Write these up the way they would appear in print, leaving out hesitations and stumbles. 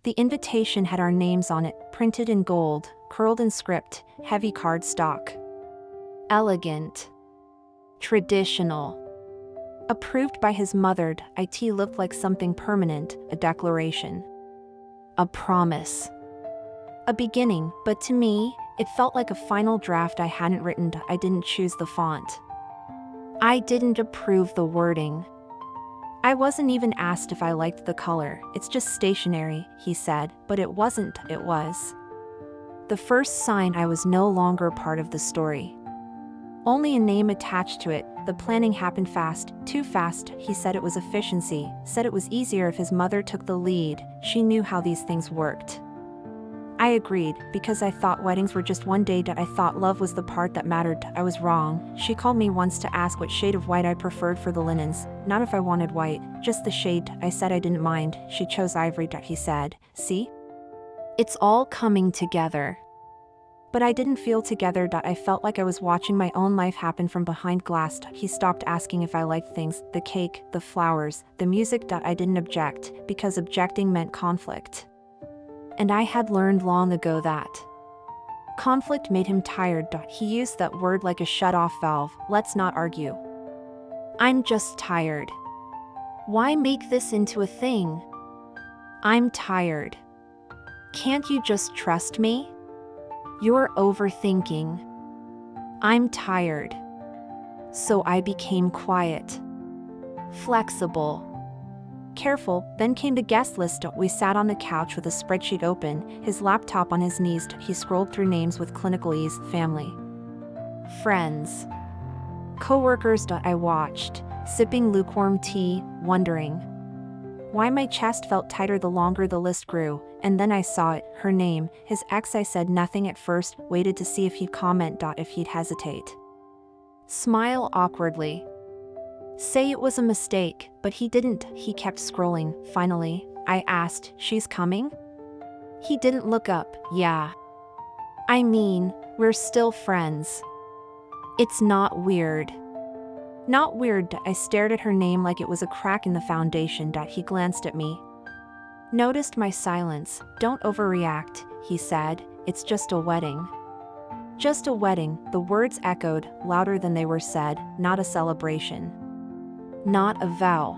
The invitation had our names on it, printed in gold, curled in script, heavy cardstock. Elegant. Traditional. Approved by his mother, it looked like something permanent, a declaration. A promise. A beginning, but to me, it felt like a final draft I hadn't written. I didn't choose the font. I didn't approve the wording. I wasn't even asked if I liked the color. It's just stationery, he said, but it wasn't, it was. The first sign I was no longer part of the story. Only a name attached to it. The planning happened fast, too fast. He said it was efficiency, said it was easier if his mother took the lead. She knew how these things worked. I agreed, because I thought weddings were just one day. I thought love was the part that mattered. I was wrong. She called me once to ask what shade of white I preferred for the linens. Not if I wanted white, just the shade. I said I didn't mind. She chose ivory. He said, "See? It's all coming together." But I didn't feel together. I felt like I was watching my own life happen from behind glass. He stopped asking if I liked things, the cake, the flowers, the music. I didn't object, because objecting meant conflict. And I had learned long ago that conflict made him tired. He used that word like a shut-off valve. Let's not argue. I'm just tired. Why make this into a thing? I'm tired. Can't you just trust me? You're overthinking. I'm tired. So I became quiet. Flexible. Careful. Then came the guest list. We sat on the couch with a spreadsheet open, his laptop on his knees. He scrolled through names with clinical ease. Family. Friends. Co-workers. I watched, sipping lukewarm tea, wondering why my chest felt tighter the longer the list grew. And then I saw it, her name, his ex. I said nothing at first, waited to see if he'd comment. If he'd hesitate. Smile awkwardly. Say it was a mistake, but he didn't. He kept scrolling. Finally, I asked, "She's coming?" He didn't look up. Yeah. I mean, we're still friends. It's not weird. Not weird. I stared at her name like it was a crack in the foundation. He glanced at me. Noticed my silence. Don't overreact, he said. It's just a wedding. Just a wedding. The words echoed, louder than they were said. Not a celebration. Not a vow.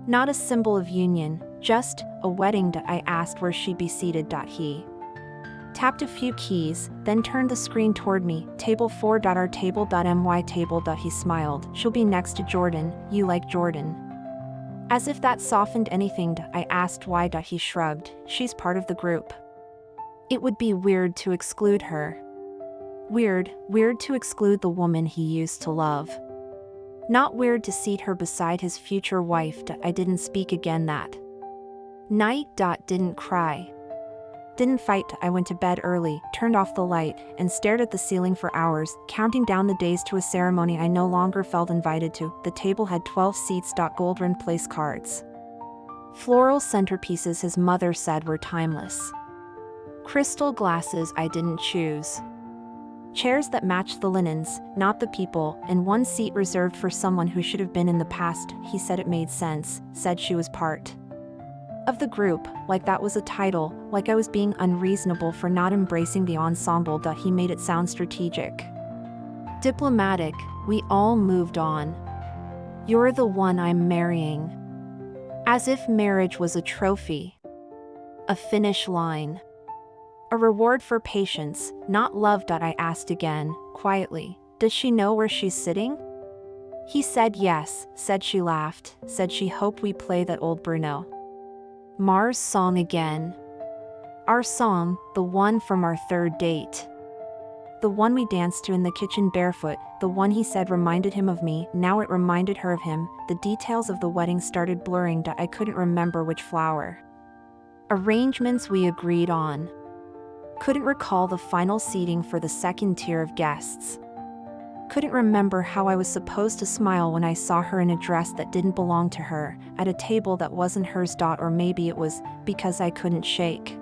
Not a symbol of union. Just a wedding. I asked where she'd be seated. He tapped a few keys, then turned the screen toward me. Table 4. Our table. My table. He smiled. She'll be next to Jordan. You like Jordan? As if that softened anything. I asked why. He shrugged. She's part of the group. It would be weird to exclude her. Weird to exclude the woman he used to love. Not weird to seat her beside his future wife. I didn't speak again that night. Didn't cry. Didn't fight. I went to bed early, turned off the light, and stared at the ceiling for hours, counting down the days to a ceremony I no longer felt invited to. The table had 12 seats. Gold-rimmed place cards. Floral centerpieces his mother said were timeless. Crystal glasses I didn't choose. Chairs that matched the linens, not the people, and one seat reserved for someone who should have been in the past. He said it made sense, said she was part of the group, like that was a title, like I was being unreasonable for not embracing the ensemble. He made it sound strategic. Diplomatic. We all moved on. You're the one I'm marrying. As if marriage was a trophy. A finish line. A reward for patience, not love. I asked again, quietly. Does she know where she's sitting? He said yes, said she laughed, said she hoped we play that old Bruno Mars song again. Our song, the one from our third date. The one we danced to in the kitchen barefoot, the one he said reminded him of me. Now it reminded her of him. The details of the wedding started blurring. I couldn't remember which flower arrangements we agreed on. Couldn't recall the final seating for the second tier of guests. Couldn't remember how I was supposed to smile when I saw her in a dress that didn't belong to her, at a table that wasn't hers. Or maybe it was because I couldn't shake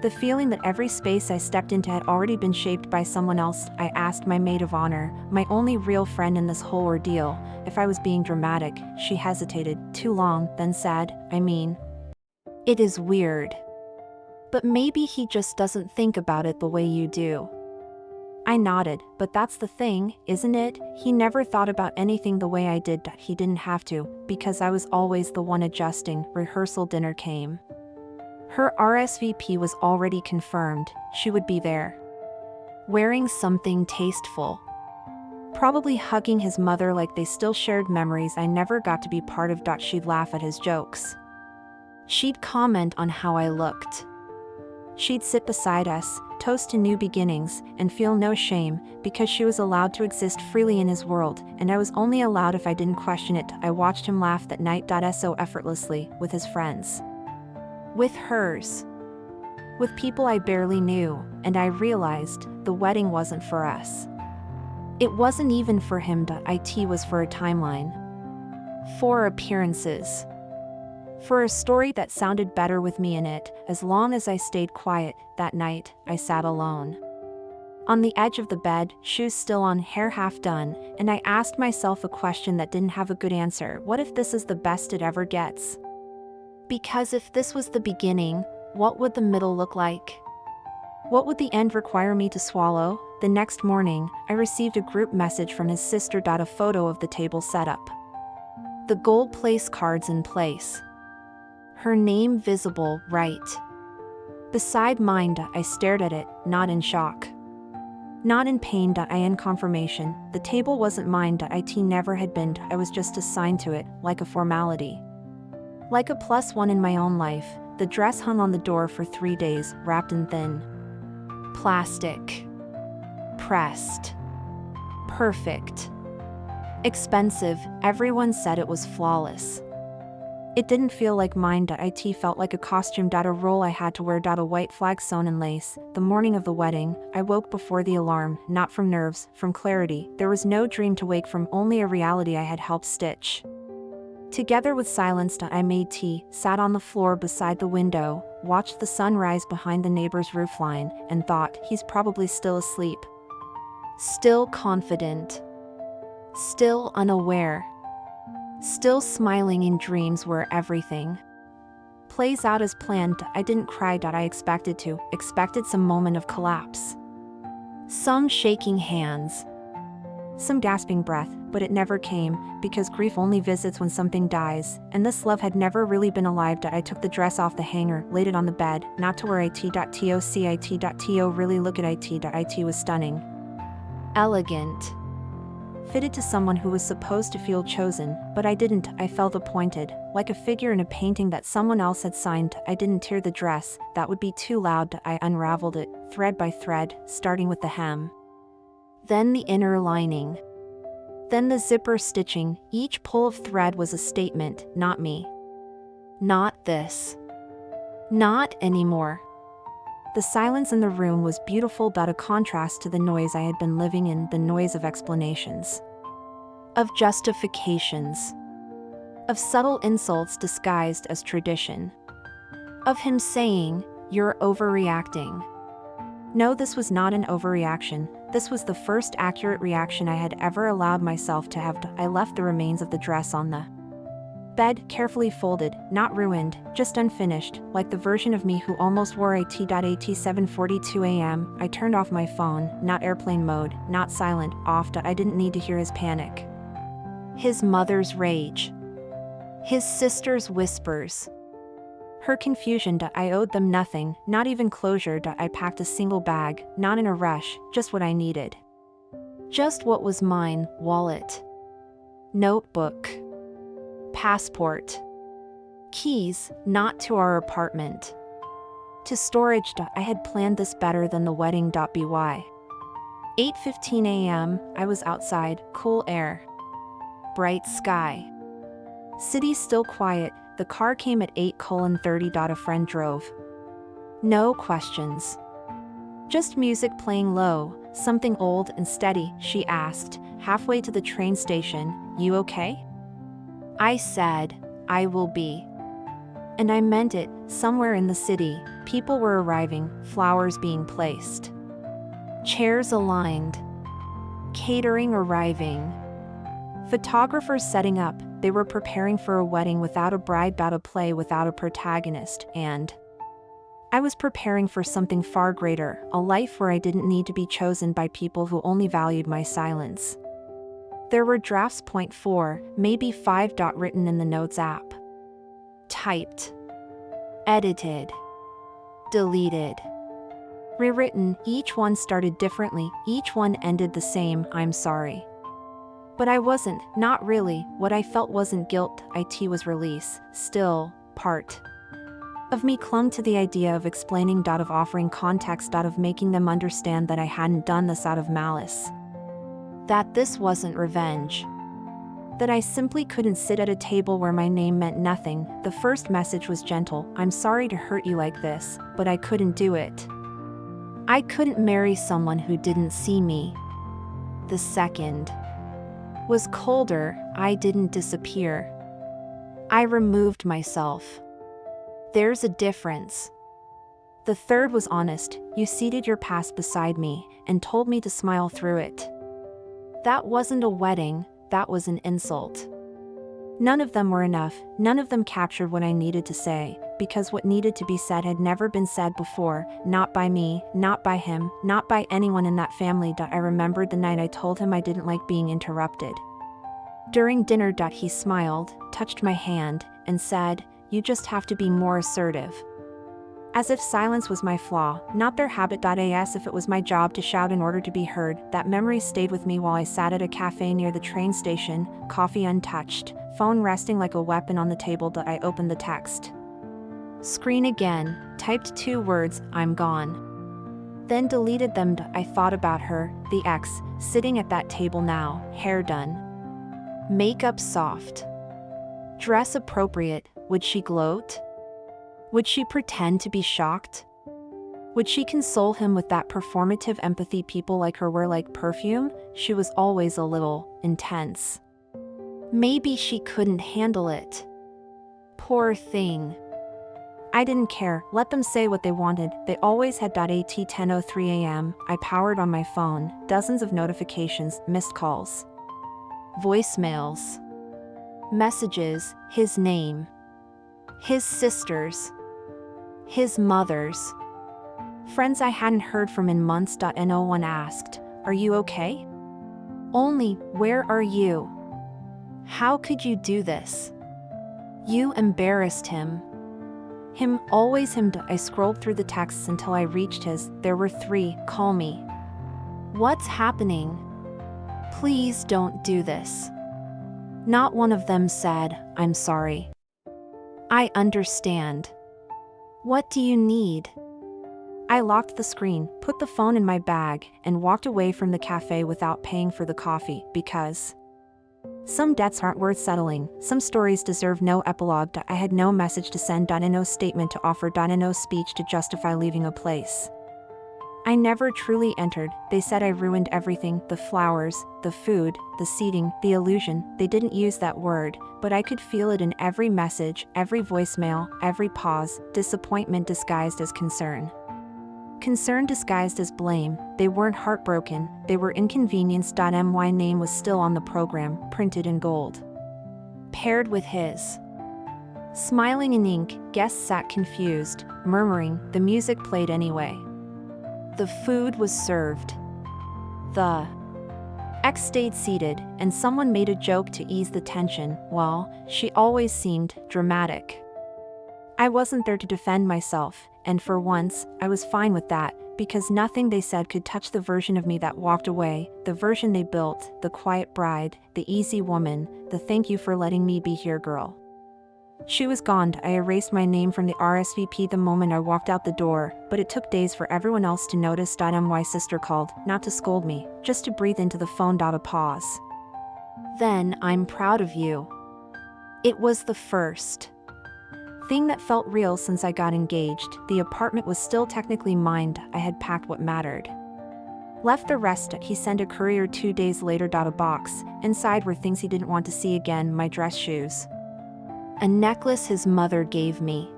the feeling that every space I stepped into had already been shaped by someone else. I asked my maid of honor, my only real friend in this whole ordeal, if I was being dramatic. She hesitated, too long, then said, I mean, It is weird. But maybe he just doesn't think about it the way you do. I nodded, but that's the thing, isn't it? He never thought about anything the way I did. He didn't have to, because I was always the one adjusting. Rehearsal dinner came. Her RSVP was already confirmed. She would be there. Wearing something tasteful. Probably hugging his mother like they still shared memories I never got to be part of. She'd laugh at his jokes. She'd comment on how I looked. She'd sit beside us, toast to new beginnings, and feel no shame, because she was allowed to exist freely in his world, and I was only allowed if I didn't question it. I watched him laugh that night so effortlessly, with his friends. With hers. With people I barely knew, and I realized the wedding wasn't for us. It wasn't even for him. It was for a timeline. For appearances. For a story that sounded better with me in it. As long as I stayed quiet. That night, I sat alone. On the edge of the bed, shoes still on, hair half done, and I asked myself a question that didn't have a good answer. What if this is the best it ever gets? Because if this was the beginning, what would the middle look like? What would the end require me to swallow? The next morning, I received a group message from his sister. A photo of the table set up. The gold place cards in place. Her name visible, right beside mine. I stared at it, not in shock. Not in pain. In confirmation. The table wasn't mine. It never had been. I was just assigned to it, like a formality. Like a +1 in my own life. The dress hung on the door for 3 days, wrapped in thin plastic. Pressed. Perfect. Expensive. Everyone said it was flawless. It didn't feel like mine. It felt like a costume. A role I had to wear. A white flag sewn in lace. The morning of the wedding, I woke before the alarm, not from nerves, from clarity. There was no dream to wake from, only a reality I had helped stitch. Together with silence, I made tea, sat on the floor beside the window, watched the sun rise behind the neighbor's roofline, and thought, he's probably still asleep. Still confident. Still unaware. Still smiling in dreams where everything plays out as planned. I didn't cry. I expected to, expected some moment of collapse. Some shaking hands. Some gasping breath, but it never came, because grief only visits when something dies, and this love had never really been alive. I took the dress off the hanger, laid it on the bed, not to wear it.to really look at it. It was stunning. Elegant. Fitted to someone who was supposed to feel chosen, but I didn't. I felt appointed, like a figure in a painting that someone else had signed. I didn't tear the dress, that would be too loud. I unraveled it, thread by thread, starting with the hem. Then the inner lining. Then the zipper stitching. Each pull of thread was a statement, not me. Not this. Not anymore. The silence in the room was beautiful. A contrast to the noise I had been living in, the noise of explanations. Of justifications. Of subtle insults disguised as tradition. Of him saying, "You're overreacting." No, this was not an overreaction. This was the first accurate reaction I had ever allowed myself to have. I left the remains of the dress on the bed, carefully folded, not ruined, just unfinished, like the version of me who almost wore it. At 7:42 a.m., I turned off my phone, not airplane mode, not silent, off. I didn't need to hear his panic. His mother's rage. His sister's whispers. Her confusion. I owed them nothing, not even closure. I packed a single bag, not in a rush, just what I needed. Just what was mine: wallet, notebook, passport, keys, not to our apartment, to storage. I had planned this better than the wedding. By 8:15 a.m., I was outside, cool air, bright sky. City still quiet. The car came at 8:30. A friend drove. No questions. Just music playing low, something old and steady. She asked, halfway to the train station, "You okay?" I said, "I will be." And I meant it. Somewhere in the city, people were arriving, flowers being placed, chairs aligned, catering arriving, Photographers setting up, they were preparing for a wedding without a bride, about a play without a protagonist, and I was preparing for something far greater, a life where I didn't need to be chosen by people who only valued my silence. There were drafts point 4, maybe 5. Written in the Notes app. Typed. Edited. Deleted. Rewritten, each one started differently, each one ended the same, I'm sorry. But I wasn't, not really, what I felt wasn't guilt, it was release, still, part of me clung to the idea of explaining, of offering context, of making them understand that I hadn't done this out of malice. That this wasn't revenge. That I simply couldn't sit at a table where my name meant nothing. The first message was gentle, I'm sorry to hurt you like this, but I couldn't do it. I couldn't marry someone who didn't see me. The second was colder, I didn't disappear. I removed myself. There's a difference. The third was honest, you seated your past beside me and told me to smile through it. That wasn't a wedding, that was an insult. None of them were enough, none of them captured what I needed to say, because what needed to be said had never been said before, not by me, not by him, not by anyone in that family. I remembered the night I told him I didn't like being interrupted. During dinner. He smiled, touched my hand, and said, you just have to be more assertive. As if silence was my flaw, not their habit. As if it was my job to shout in order to be heard. That memory stayed with me while I sat at a cafe near the train station, coffee untouched, phone resting like a weapon on the table. I opened the text screen again, typed 2 words, I'm gone. Then deleted them. I thought about her, the ex, sitting at that table now, hair done. Makeup soft. Dress appropriate. Would she gloat? Would she pretend to be shocked? Would she console him with that performative empathy people like her wear like perfume? She was always a little intense. Maybe she couldn't handle it. Poor thing. I didn't care, let them say what they wanted, they always had. At 10:03 a.m., I powered on my phone, dozens of notifications, missed calls. Voicemails. Messages, his name. His sisters. His mother's. Friends I hadn't heard from in months. No one asked, are you okay? Only, where are you? How could you do this? You embarrassed him. Him, always him. I scrolled through the texts until I reached his. There were 3, call me. What's happening? Please don't do this. Not one of them said, I'm sorry. I understand. What do you need? I locked the screen, put the phone in my bag, and walked away from the cafe without paying for the coffee, because some debts aren't worth settling, some stories deserve no epilogue. I had no message to send. No statement to offer. No speech to justify leaving a place I never truly entered. They said I ruined everything, the flowers, the food, the seating, the illusion. They didn't use that word, but I could feel it in every message, every voicemail, every pause, disappointment disguised as concern. Concern disguised as blame. They weren't heartbroken, they were inconvenienced. My name was still on the program, printed in gold. Paired with his. Smiling in ink, guests sat confused, murmuring, the music played anyway. The food was served. The ex stayed seated, and someone made a joke to ease the tension. Well, she always seemed dramatic. I wasn't there to defend myself, and for once, I was fine with that, because nothing they said could touch the version of me that walked away, the version they built, the quiet bride, the easy woman, the thank you for letting me be here girl. She was gone. I erased my name from the RSVP the moment I walked out the door, but it took days for everyone else to notice. My sister called, not to scold me, just to breathe into the phone. A pause. Then, I'm proud of you. It was the first thing that felt real since I got engaged. The apartment was still technically mine. I had packed what mattered. Left the rest. He sent a courier 2 days later. A box. Inside were things he didn't want to see again, my dress shoes. A necklace his mother gave me.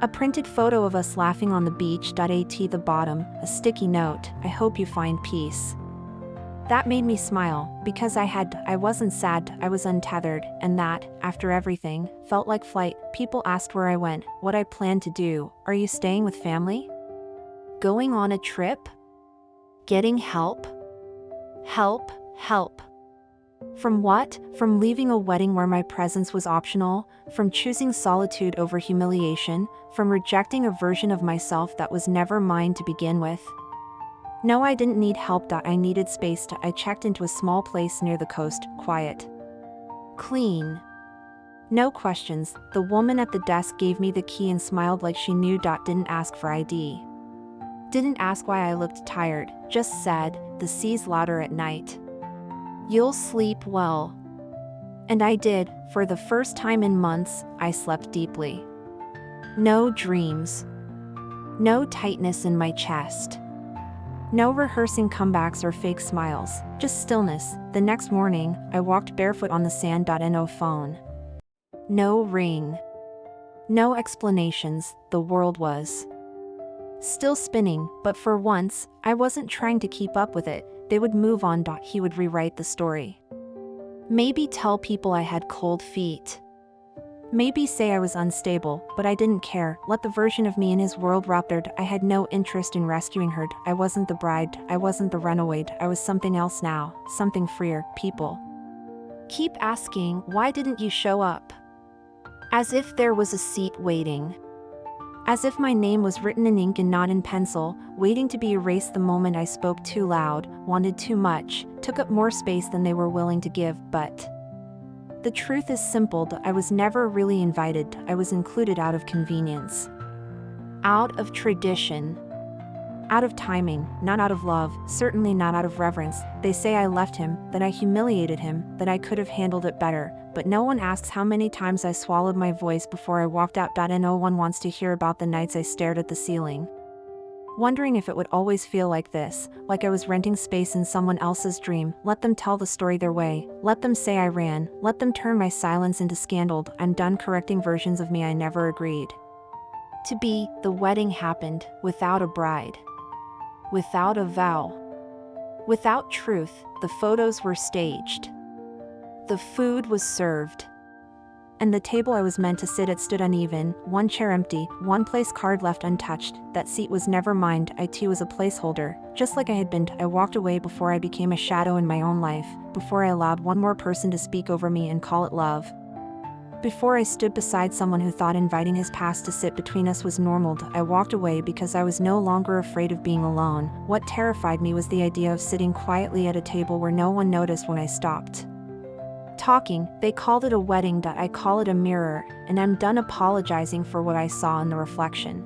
A printed photo of us laughing on the beach. At the bottom, a sticky note, I hope you find peace. That made me smile, because I wasn't sad, I was untethered, and that, after everything, felt like flight. People asked where I went, what I planned to do. Are you staying with family? Going on a trip? Getting help? Help. From what? From leaving a wedding where my presence was optional, from choosing solitude over humiliation, from rejecting a version of myself that was never mine to begin with. No, I didn't need help. I needed space. I checked into a small place near the coast, quiet. Clean. No questions. The woman at the desk gave me the key and smiled like she knew. Didn't ask for ID. Didn't ask why I looked tired, just said, the sea's louder at night. You'll sleep well. And I did. For the first time in months, I slept deeply. No dreams. No tightness in my chest. No rehearsing comebacks or fake smiles, just stillness. The next morning, I walked barefoot on the sand. No phone. No ring. No explanations. The world was still spinning, but for once, I wasn't trying to keep up with it. They would move on. He would rewrite the story. Maybe tell people I had cold feet. Maybe say I was unstable, but I didn't care. Let the version of me in his world ruptured. I had no interest in rescuing her. I wasn't the bride, I wasn't the runaway. I was something else now, something freer. People keep asking, why didn't you show up? As if there was a seat waiting. As if my name was written in ink and not in pencil, waiting to be erased the moment I spoke too loud, wanted too much, took up more space than they were willing to give. But the truth is simple. I was never really invited. I was included out of convenience. Out of tradition. Out of timing, not out of love, certainly not out of reverence. They say I left him, that I humiliated him, that I could have handled it better, but no one asks how many times I swallowed my voice before I walked out. And no one wants to hear about the nights I stared at the ceiling, wondering if it would always feel like this, like I was renting space in someone else's dream. Let them tell the story their way. Let them say I ran. Let them turn my silence into scandal. I'm done correcting versions of me I never agreed to be. The wedding happened, without a bride. Without a vow. Without truth. The photos were staged. The food was served. And the table I was meant to sit at stood uneven, one chair empty, one place card left untouched. That seat was never mine. I too was a placeholder, just like I had been. I walked away before I became a shadow in my own life, before I allowed one more person to speak over me and call it love. Before I stood beside someone who thought inviting his past to sit between us was normal. I walked away because I was no longer afraid of being alone. What terrified me was the idea of sitting quietly at a table where no one noticed when I stopped talking. They called it a wedding. I call it a mirror, and I'm done apologizing for what I saw in the reflection.